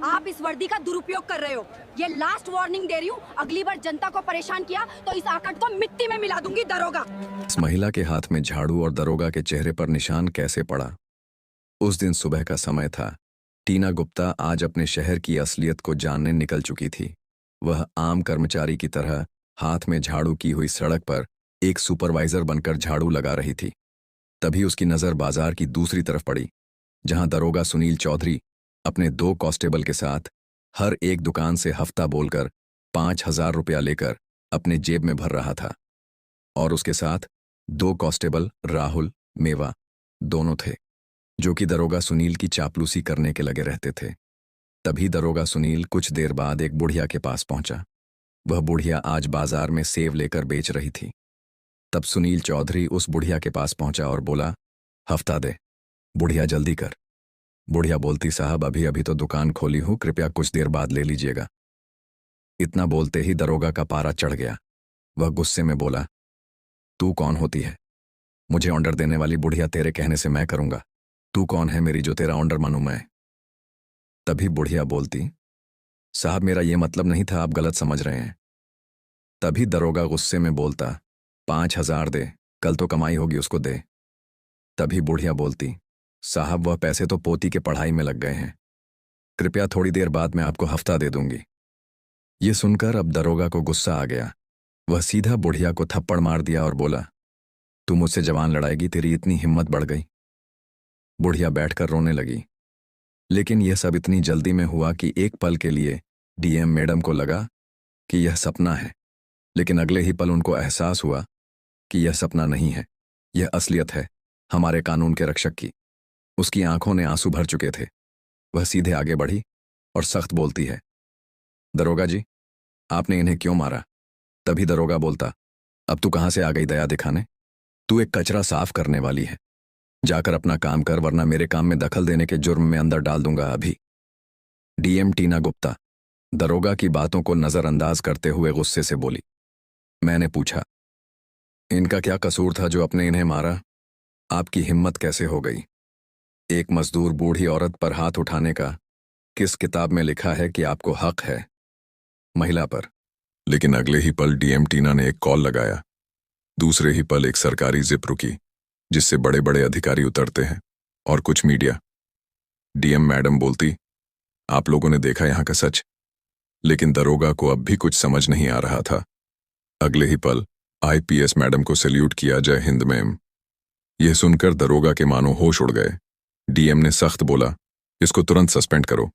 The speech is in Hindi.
आप इस वर्दी का दुरुपयोग कर रहे हो। ये लास्ट वार्निंग दे रही हूँ, अगली बार जनता को परेशान किया तो इस आकट को मिट्टी में मिला दूंगी दरोगा। इस महिला के हाथ में झाड़ू और दरोगा के चेहरे पर निशान कैसे पड़ा? उस दिन सुबह का समय था। टीना गुप्ता आज अपने शहर की असलियत को जानने निकल चुकी थी। वह आम कर्मचारी की तरह हाथ में झाड़ू की हुई सड़क पर एक सुपरवाइजर बनकर झाड़ू लगा रही थी। तभी उसकी नज़र बाजार की दूसरी तरफ पड़ी, जहां दरोगा सुनील चौधरी अपने 2 कांस्टेबल के साथ हर एक दुकान से हफ्ता बोलकर 5,000 रुपया लेकर अपने जेब में भर रहा था। और उसके साथ 2 कांस्टेबल राहुल, मेवा दोनों थे, जो कि दरोगा सुनील की चापलूसी करने के लगे रहते थे। तभी दरोगा सुनील कुछ देर बाद एक बुढ़िया के पास पहुंचा। वह बुढ़िया आज बाजार में सेव लेकर बेच रही थी। तब सुनील चौधरी उस बुढ़िया के पास पहुंचा और बोला, हफ्ता दे। बुढ़िया जल्दी कर। बुढ़िया बोलती, साहब अभी अभी तो दुकान खोली हूं, कृपया कुछ देर बाद ले लीजिएगा। इतना बोलते ही दरोगा का पारा चढ़ गया। वह गुस्से में बोला, तू कौन होती है? मुझे ऑर्डर देने वाली बुढ़िया तेरे कहने से मैं करूंगा। तू कौन है मेरी जो तेरा ऑर्डर मानूं मैं? तभी बुढ़िया बोलती, साहब मेरा ये मतलब नहीं था, आप गलत समझ रहे हैं। तभी दरोगा गुस्से में बोलता, 5,000 दे, कल तो कमाई होगी उसको दे। तभी बुढ़िया बोलती, साहब वह पैसे तो पोती के पढ़ाई में लग गए हैं, कृपया थोड़ी देर बाद मैं आपको हफ्ता दे दूंगी। ये सुनकर अब दरोगा को गुस्सा आ गया। वह सीधा बुढ़िया को थप्पड़ मार दिया और बोला, तू मुझसे जवान लड़ाएगी, तेरी इतनी हिम्मत बढ़ गई? बुढ़िया बैठकर रोने लगी। लेकिन यह सब इतनी जल्दी में हुआ कि एक पल के लिए डीएम मैडम को लगा कि यह सपना है, लेकिन अगले ही पल उनको एहसास हुआ कि यह सपना नहीं है, यह असलियत है, हमारे कानून के रक्षक की। उसकी आंखों ने आंसू भर चुके थे। वह सीधे आगे बढ़ी और सख्त बोलती है, दरोगा जी, आपने इन्हें क्यों मारा? तभी दरोगा बोलता, अब तू कहां से आ गई दया दिखाने? तू एक कचरा साफ करने वाली है, जाकर अपना काम कर, वरना मेरे काम में दखल देने के जुर्म में अंदर डाल दूंगा अभी। डीएम टीना गुप्ता दरोगा की बातों को नजरअंदाज करते हुए गुस्से से बोली, मैंने पूछा, इनका क्या कसूर था जो आपने इन्हें मारा? आपकी हिम्मत कैसे हो गई? एक मजदूर बूढ़ी औरत पर हाथ उठाने का किस किताब में लिखा है कि आपको हक है महिला पर? लेकिन अगले ही पल डीएम टीना ने एक कॉल लगाया। दूसरे ही पल एक सरकारी जिप रुकी, जिससे बड़े बड़े अधिकारी उतरते हैं और कुछ मीडिया। डीएम मैडम बोलती, आप लोगों ने देखा यहां का सच? लेकिन दरोगा को अब भी कुछ समझ नहीं आ रहा था। अगले ही पल आईपीएस मैडम को सैल्यूट किया, जय हिंद मैम। यह सुनकर दरोगा के मानो होश उड़ गए। डीएम ने सख्त बोला, इसको तुरंत सस्पेंड करो।